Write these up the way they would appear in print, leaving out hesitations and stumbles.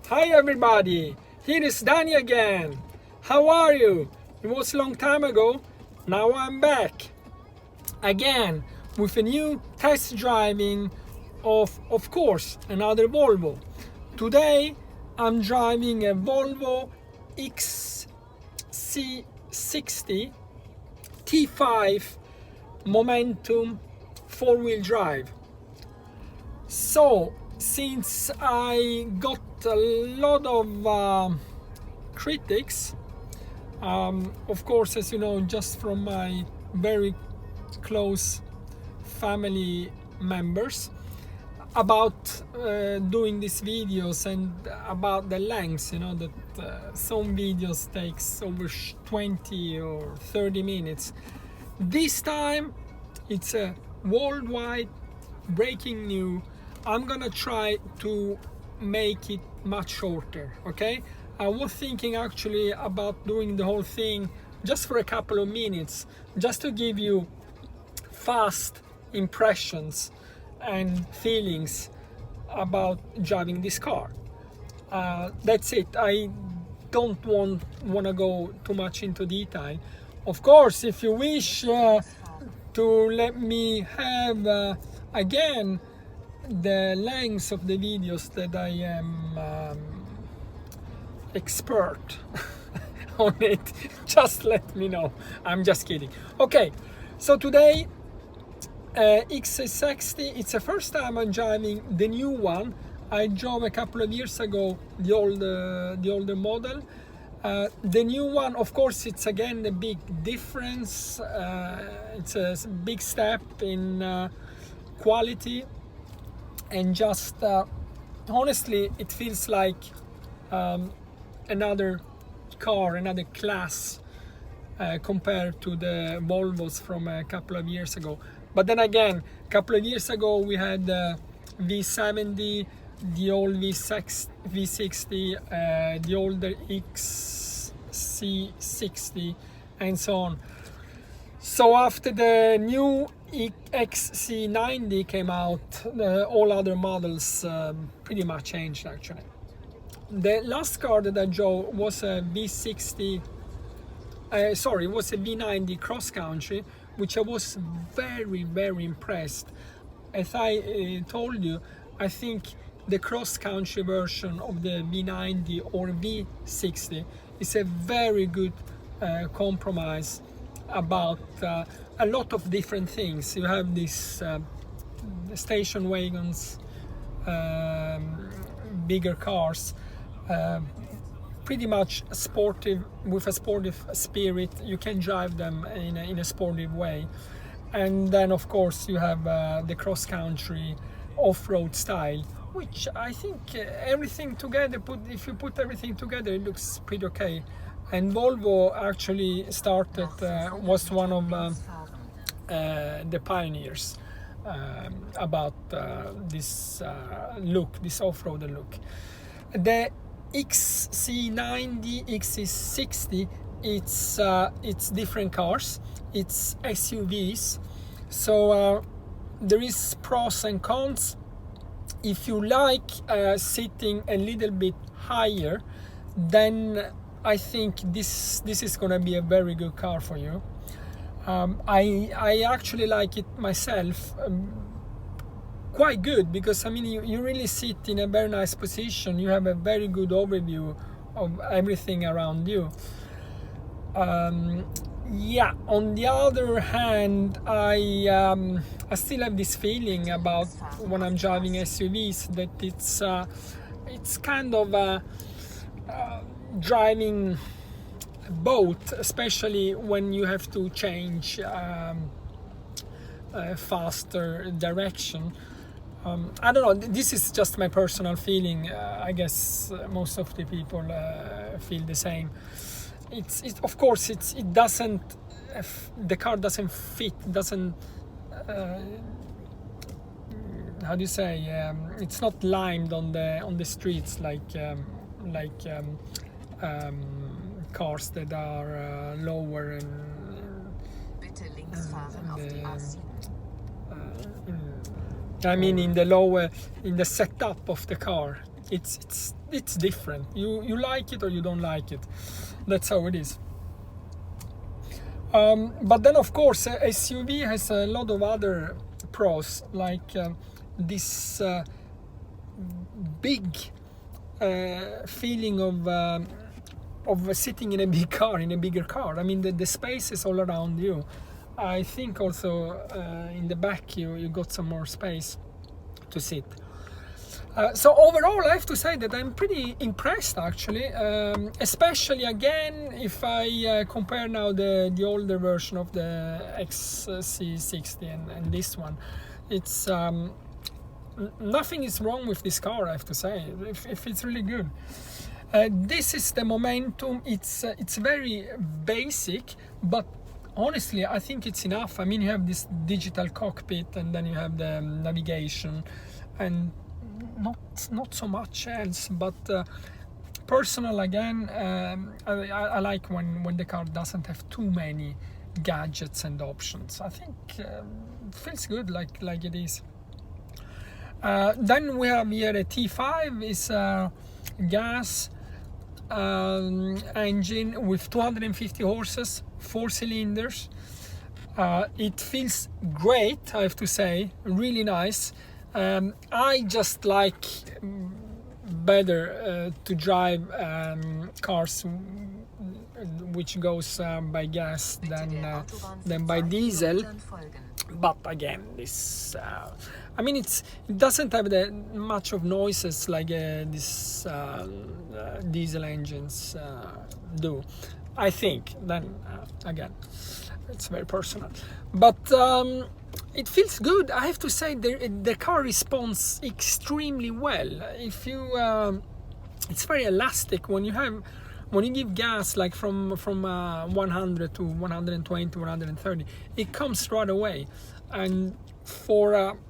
Hi everybody, here is Danny again. How are you? It was a long time ago, now I'm back. Again, with a new test driving of course, another Volvo. Today, I'm driving a Volvo XC60 T5 Momentum 4-wheel drive. So, since I got a lot of critics, of course, as you know, just from my very close family members, about doing these videos and about the lengths, you know, that some videos takes over 20 or 30 minutes. This time, it's a worldwide breaking news. I'm gonna try to make it much shorter, okay? I was thinking actually about doing the whole thing just for a couple of minutes, just to give you fast impressions and feelings about driving this car. That's it. I don't want to go too much into detail. Of course, if you wish to let me have again the length of the videos that I am expert on it, just let me know. I'm just kidding. Okay, so today XC60, it's the first time I'm driving the new one. I drove a couple of years ago the older model. The new one, of course, it's again a big difference. It's a big step in quality, and just honestly, it feels like another car, another class compared to the Volvos from a couple of years ago. But then again, a couple of years ago we had the V70, the old V60, the older XC60, and so on. So after the new XC90 came out, all other models pretty much changed actually. The last car that I drove was a V60, it was a V90 cross country, which I was very impressed. As I told you, I think the cross country version of the V90 or V60 is a very good compromise about a lot of different things. You have these station wagons, bigger cars, pretty much sportive, with a sportive spirit. You can drive them in a sportive way. And then of course you have the cross-country off-road style, which I think everything together, if you put everything together, it looks pretty okay. And Volvo actually started, was one of the pioneers about this look, this off-roader look. The XC90, XC60, it's different cars, it's SUVs, so there is pros and cons. If you like sitting a little bit higher, then I think this is gonna be a very good car for you. I actually like it myself. Quite good, because I mean you really sit in a very nice position. You have a very good overview of everything around you. Yeah, on the other hand, I still have this feeling about when I'm driving SUVs that it's kind of driving both, especially when you have to change faster direction. I don't know, this is just my personal feeling. I guess most of the people feel the same. Of course, it doesn't, the car doesn't fit, doesn't, how do you say, it's not limed on the streets like cars that are lower and I mean in the lower, in the setup of the car, it's it's different. You like it or you don't like it. That's how it is. But then of course SUV has a lot of other pros, like this big feeling of sitting in a big car, in a bigger car. I mean, the space is all around you. I think also in the back you got some more space to sit. So overall, I have to say that I'm pretty impressed actually, especially again if I compare now the older version of the XC60 and this one. It's nothing is wrong with this car, I have to say. If it's really good. This is the momentum. It's very basic, but honestly I think it's enough. I mean, you have this digital cockpit and then you have the navigation and not so much else, but personal again. I like when the car doesn't have too many gadgets and options. I think it feels good like it is. Then we have here a T5 is a gas engine with 250 horses, 4 cylinders. It feels great, I have to say, really nice. I just like better to drive cars which goes by gas than by diesel. But again, this I mean, it doesn't have much of noises like this diesel engines do, I think. Then again, it's very personal, but it feels good. I have to say the car responds extremely well. If you it's very elastic when you give gas, like from 100 to 120 to 130, it comes right away. And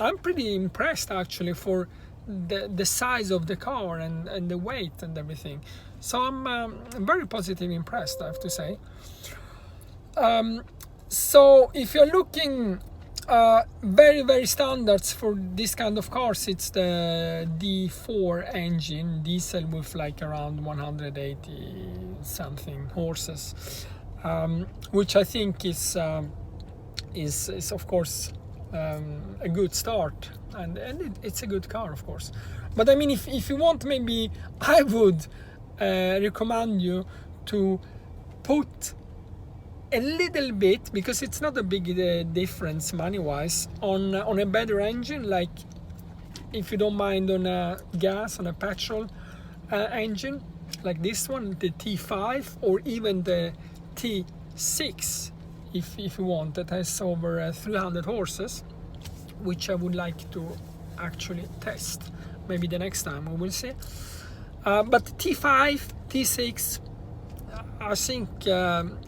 I'm pretty impressed actually for the size of the car and the weight and everything. So I'm very positively impressed, I have to say. So if you're looking very standards for this kind of cars, it's the D4 engine diesel with like around 180 something horses, which I think is of course a good start, and it's a good car, of course. But I mean, if you want, maybe I would recommend you to put a little bit, because it's not a big difference money-wise, on a better engine, like if you don't mind on a gas, on a petrol engine, like this one, the T5, or even the T6, if you want, that has over 300 horses, which I would like to actually test. Maybe the next time, we will see. But T5, T6, I think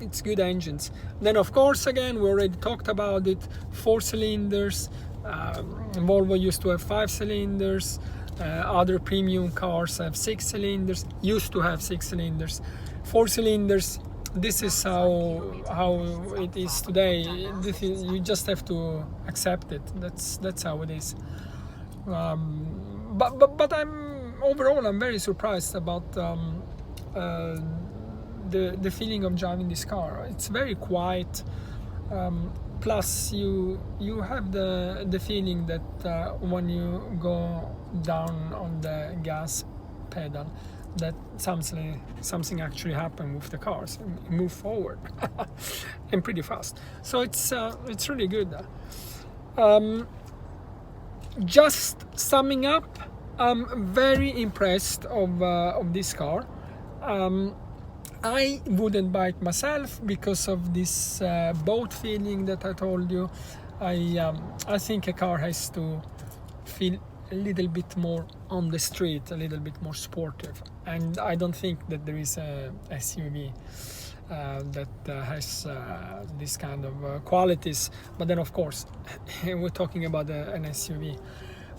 it's good engines. Then of course, again, we already talked about it, 4 cylinders. Volvo used to have 5 cylinders. Other premium cars have 6 cylinders, used to have 6 cylinders. 4 cylinders, this is how it is today. You just have to accept it. That's how it is. But I'm very surprised about the feeling of driving this car. It's very quiet. Plus you have the feeling that when you go down on the gas pedal, that something actually happened with the cars and move forward and pretty fast. So it's really good. Just summing up, I'm very impressed of this car. I wouldn't buy it myself because of this boat feeling that I told you. I think a car has to feel a little bit more on the street, a little bit more sportive, and I don't think that there is a SUV that has this kind of qualities. But then of course we're talking about an SUV.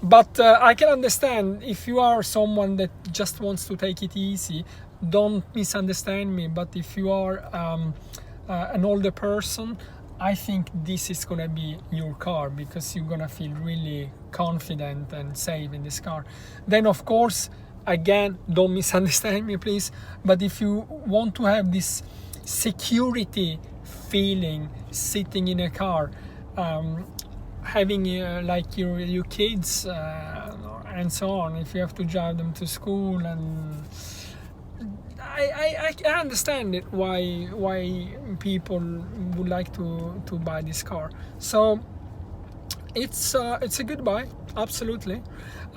But I can understand if you are someone that just wants to take it easy. Don't misunderstand me, but if you are an older person, I think this is gonna be your car, because you're gonna feel really confident and safe in this car. Then of course again, don't misunderstand me please, but if you want to have this security feeling sitting in a car, having like your kids and so on, if you have to drive them to school, and I understand it why people would like to buy this car. So it's a good buy, absolutely.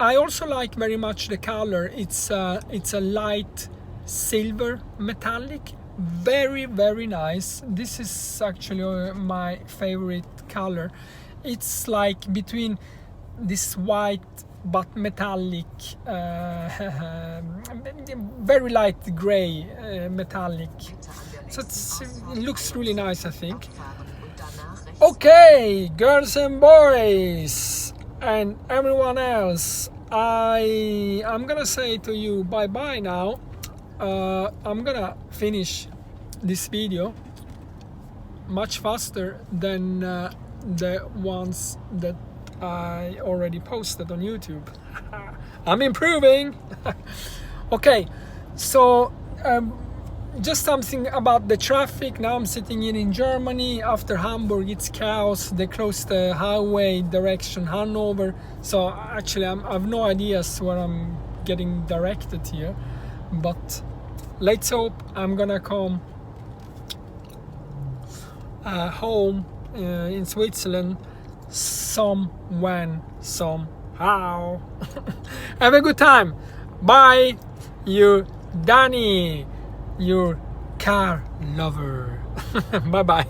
I also like very much the color. It's a light silver metallic, very nice. This is actually my favorite color. It's like between this white but metallic, very light gray metallic. So it looks really nice, I think. Okay, girls and boys and everyone else, I'm gonna say to you bye bye now. I'm gonna finish this video much faster than the ones that I already posted on YouTube. I'm improving. Okay, so just something about the traffic. Now I'm sitting here in Germany. After Hamburg it's chaos. They closed the highway direction Hanover, so actually I have no ideas where I'm getting directed here, but let's hope I'm gonna come home in Switzerland somehow. Have a good time. Bye, you Danny, your car lover. Bye bye.